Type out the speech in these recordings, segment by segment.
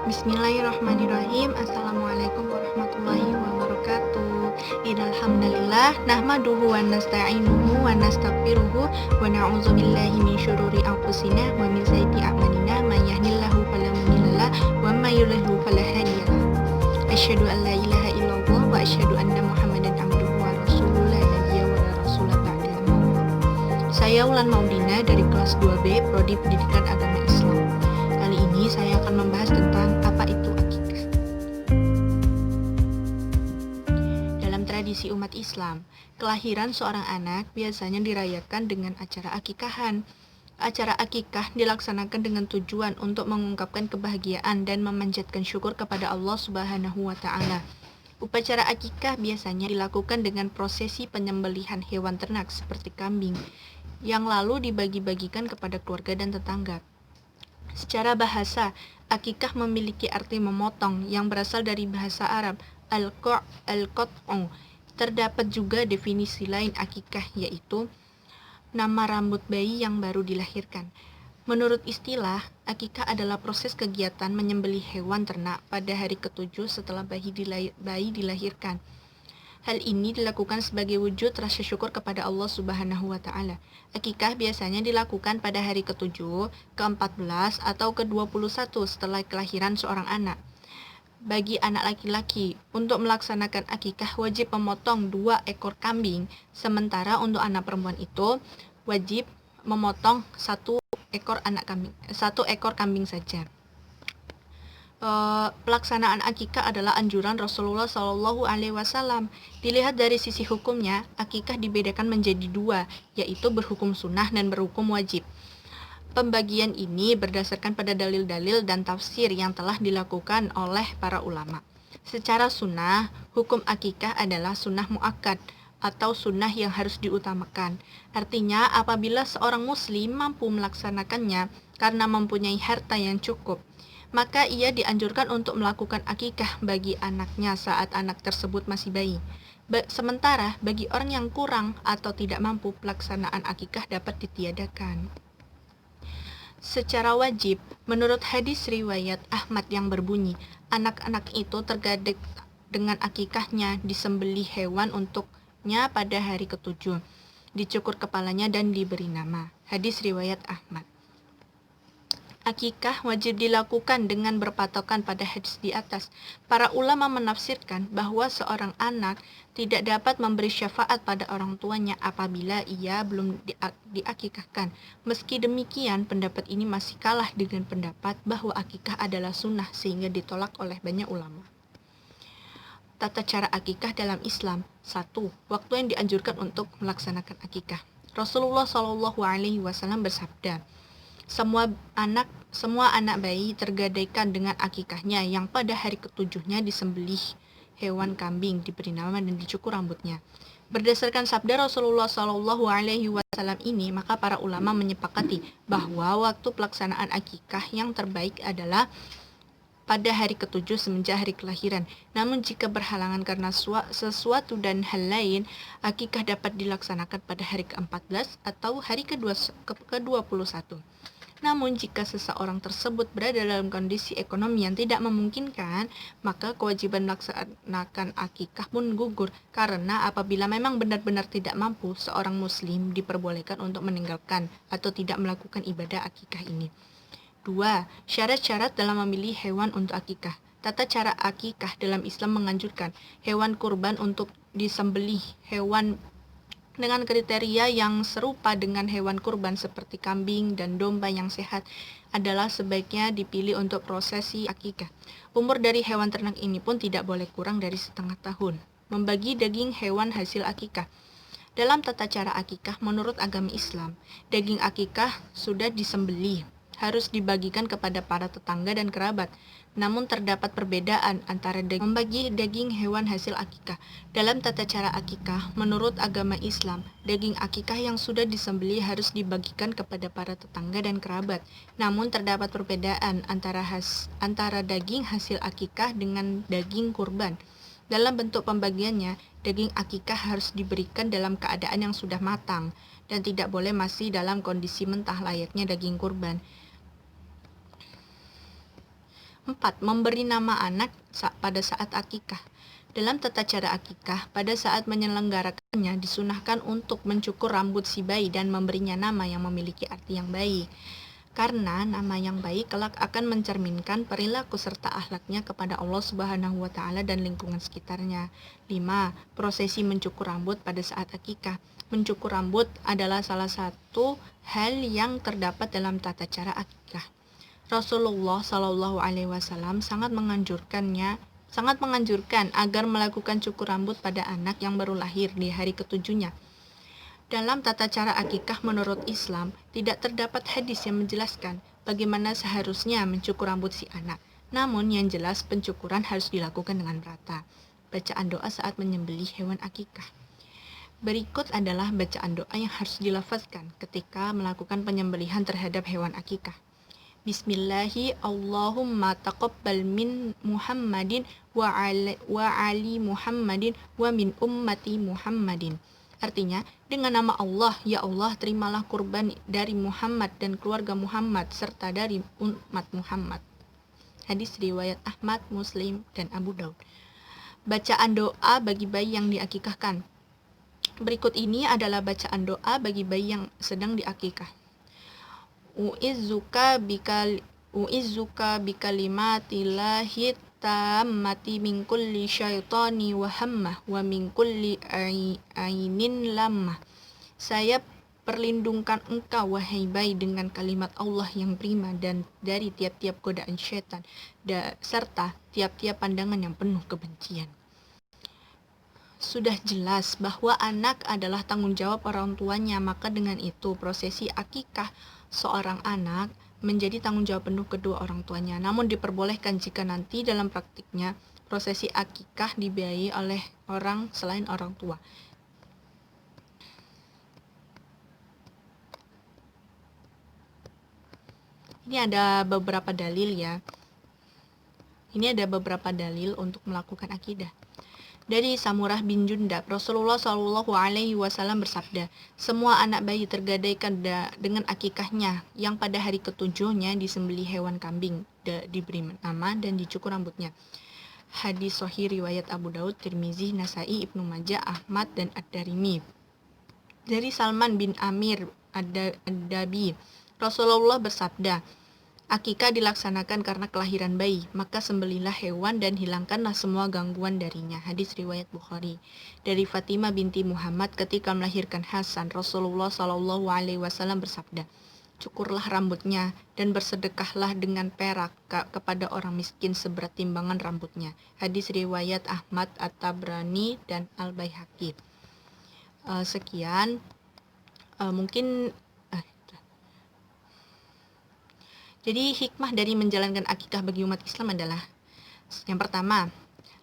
Bismillahirrahmanirrahim. Assalamualaikum warahmatullahi wabarakatuh. Innal hamdalillah nahmaduhu wa nasta'inuhu wa nastaghfiruhu wa na'udzu billahi min syururi anfusina wa min sayyiati a'malina may yahdihillahu fala mudhillalah wa may yudhlil fala hadiyalah. Asyhadu an la ilaha illallah wa asyhadu anna Muhammadan abduhu wa rasuluhu la nabiyya wa la rasula ba'dahu. Saya Wulan Maudina dari kelas 2B Prodi Pendidikan Agama Islam. Kali ini saya akan membahas tentang apa itu akikah. Dalam tradisi umat Islam, kelahiran seorang anak biasanya dirayakan dengan acara akikahan. Acara akikah dilaksanakan dengan tujuan untuk mengungkapkan kebahagiaan dan memanjatkan syukur kepada Allah Subhanahu wa Ta'ala. Upacara akikah biasanya dilakukan dengan prosesi penyembelihan hewan ternak seperti kambing, yang lalu dibagi-bagikan kepada keluarga dan tetangga. Secara bahasa, akikah memiliki arti memotong yang berasal dari bahasa Arab al-qat'u. Terdapat juga definisi lain akikah, yaitu nama rambut bayi yang baru dilahirkan. Menurut istilah, akikah adalah proses kegiatan menyembelih hewan ternak pada hari ke-7 setelah bayi dilahirkan. Hal ini dilakukan sebagai wujud rasa syukur kepada Allah Subhanahu wa Ta'ala. Akikah biasanya dilakukan pada hari ke-7, ke-14, atau ke-21 setelah kelahiran seorang anak. Bagi anak laki-laki, untuk melaksanakan akikah wajib memotong 2 ekor kambing, sementara untuk anak perempuan itu wajib memotong 1 ekor kambing saja. Pelaksanaan akikah adalah anjuran Rasulullah Shallallahu Alaihi Wasallam. Dilihat dari sisi hukumnya, akikah dibedakan menjadi 2, yaitu berhukum sunnah dan berhukum wajib. Pembagian ini berdasarkan pada dalil-dalil dan tafsir yang telah dilakukan oleh para ulama. Secara sunnah, hukum akikah adalah sunnah muakkad atau sunnah yang harus diutamakan. Artinya, apabila seorang muslim mampu melaksanakannya karena mempunyai harta yang cukup, maka ia dianjurkan untuk melakukan akikah bagi anaknya saat anak tersebut masih bayi. Sementara bagi orang yang kurang atau tidak mampu, pelaksanaan akikah dapat ditiadakan. Secara wajib, menurut hadis riwayat Ahmad yang berbunyi, anak-anak itu tergadek dengan akikahnya, disembelih hewan untuknya pada hari ke-7, dicukur kepalanya dan diberi nama. Hadis riwayat Ahmad. Akikah wajib dilakukan dengan berpatokan pada hadis di atas. Para ulama menafsirkan bahwa seorang anak tidak dapat memberi syafaat pada orang tuanya apabila ia belum diakikahkan. Meski demikian, pendapat ini masih kalah dengan pendapat bahwa akikah adalah sunnah sehingga ditolak oleh banyak ulama. Tata cara akikah dalam Islam. 1. Waktu yang dianjurkan untuk melaksanakan akikah. Rasulullah Shallallahu Alaihi Wasallam bersabda, Semua anak bayi tergadaikan dengan akikahnya yang pada hari ke-7-nya disembelih hewan kambing, diberi nama dan dicukur rambutnya. Berdasarkan sabda Rasulullah Shallallahu Alaihi Wasallam ini, maka para ulama menyepakati bahwa waktu pelaksanaan akikah yang terbaik adalah pada hari ke-7 semenjak hari kelahiran. Namun jika berhalangan karena sesuatu dan hal lain, akikah dapat dilaksanakan pada hari ke-14 atau hari ke-21. Namun jika seseorang tersebut berada dalam kondisi ekonomi yang tidak memungkinkan, maka kewajiban melaksanakan akikah pun gugur, karena apabila memang benar-benar tidak mampu, seorang muslim diperbolehkan untuk meninggalkan atau tidak melakukan ibadah akikah ini. 2. Syarat-syarat dalam memilih hewan untuk akikah. Tata cara akikah dalam Islam menganjurkan hewan kurban untuk disembelih hewan dengan kriteria yang serupa dengan hewan kurban seperti kambing dan domba yang sehat adalah sebaiknya dipilih untuk prosesi akikah. Umur dari hewan ternak ini pun tidak boleh kurang dari setengah tahun. Membagi daging hewan hasil akikah. Dalam tata cara akikah menurut agama Islam, daging akikah sudah disembelih harus dibagikan kepada para tetangga dan kerabat. Namun terdapat perbedaan antara membagi daging hewan hasil akikah. Dalam tata cara akikah, menurut agama Islam, daging akikah yang sudah disembelih harus dibagikan kepada para tetangga dan kerabat. Namun terdapat perbedaan antara daging hasil akikah dengan daging kurban. Dalam bentuk pembagiannya, daging akikah harus diberikan dalam keadaan yang sudah matang dan tidak boleh masih dalam kondisi mentah layaknya daging kurban. 4. Memberi nama anak pada saat akikah. Dalam tata cara akikah, pada saat menyelenggarakannya disunahkan untuk mencukur rambut si bayi dan memberinya nama yang memiliki arti yang baik. Karena nama yang baik kelak akan mencerminkan perilaku serta akhlaknya kepada Allah Subhanahu wa taala dan lingkungan sekitarnya. 5. Prosesi mencukur rambut pada saat akikah. Mencukur rambut adalah salah satu hal yang terdapat dalam tata cara akikah. Rasulullah Shallallahu alaihi wasallam sangat menganjurkan agar melakukan cukur rambut pada anak yang baru lahir di hari ketujuhnya. Dalam tata cara akikah menurut Islam, tidak terdapat hadis yang menjelaskan bagaimana seharusnya mencukur rambut si anak. Namun yang jelas pencukuran harus dilakukan dengan merata. Bacaan doa saat menyembelih hewan akikah. Berikut adalah bacaan doa yang harus dilafazkan ketika melakukan penyembelihan terhadap hewan akikah. Bismillahi Allahumma taqabbal min Muhammadin wa ali Muhammadin wa min ummati Muhammadin. Artinya, dengan nama Allah, ya Allah, terimalah kurban dari Muhammad dan keluarga Muhammad serta dari umat Muhammad. Hadis riwayat Ahmad, Muslim, dan Abu Daud. Bacaan doa bagi bayi yang diakikahkan. Berikut ini adalah bacaan doa bagi bayi yang sedang diakikah. U'izzuka bikalimatillahi tammati min kulli syaitani wa hammah wa min kulli ainin lammah. Saya perlindungkan engkau wahai bayi dengan kalimat Allah yang prima dan dari tiap-tiap godaan syaitan serta tiap-tiap pandangan yang penuh kebencian. Sudah jelas bahwa anak adalah tanggung jawab orang tuanya, maka dengan itu prosesi akikah seorang anak menjadi tanggung jawab penuh kedua orang tuanya. Namun diperbolehkan jika nanti dalam praktiknya prosesi akikah dibiayai oleh orang selain orang tua. Ini ada beberapa dalil ya. Ini ada beberapa dalil untuk melakukan akidah. Dari Samurah bin Jundab, Rasulullah Shallallahu alaihi wasallam bersabda, semua anak bayi tergadaikan dengan akikahnya, yang pada hari ketujuhnya disembelih hewan kambing, diberi nama dan dicukur rambutnya. Hadis sahih riwayat Abu Daud, Tirmizi, Nasai, Ibnu Majah, Ahmad, dan Ad-Darimi. Dari Salman bin Amir Ad-Dabi, Rasulullah bersabda, akikah dilaksanakan karena kelahiran bayi, maka sembelihlah hewan dan hilangkanlah semua gangguan darinya. Hadis riwayat Bukhari. Dari Fatimah binti Muhammad ketika melahirkan Hasan, Rasulullah Shallallahu alaihi wasallam bersabda, cukurlah rambutnya dan bersedekahlah dengan perak kepada orang miskin seberat timbangan rambutnya. Hadis riwayat Ahmad, At-Tabrani, dan Al-Baihaqi. Sekian mungkin. Jadi hikmah dari menjalankan akikah bagi umat Islam adalah yang pertama,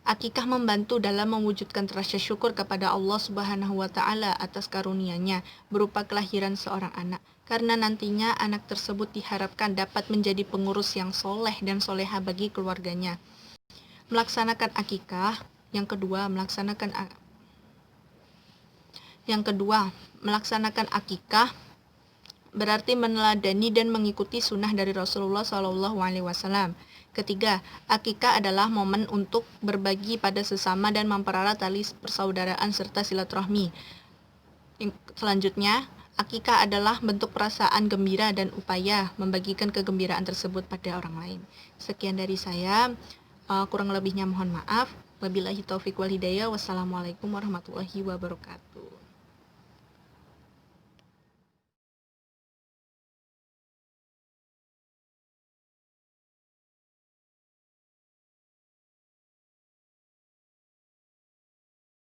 akikah membantu dalam mewujudkan rasa syukur kepada Allah Subhanahu wa taala atas karunia-Nya berupa kelahiran seorang anak, karena nantinya anak tersebut diharapkan dapat menjadi pengurus yang soleh dan soleha bagi keluarganya. Melaksanakan akikah, yang kedua melaksanakan akikah berarti meneladani dan mengikuti sunnah dari Rasulullah Shallallahu alaihi wasallam. Ketiga, akikah adalah momen untuk berbagi pada sesama dan mempererat tali persaudaraan serta silaturahmi. Selanjutnya, akikah adalah bentuk perasaan gembira dan upaya membagikan kegembiraan tersebut pada orang lain. Sekian dari saya, kurang lebihnya mohon maaf. Wabillahi taufiq wal hidayah. Wassalamualaikum warahmatullahi wabarakatuh.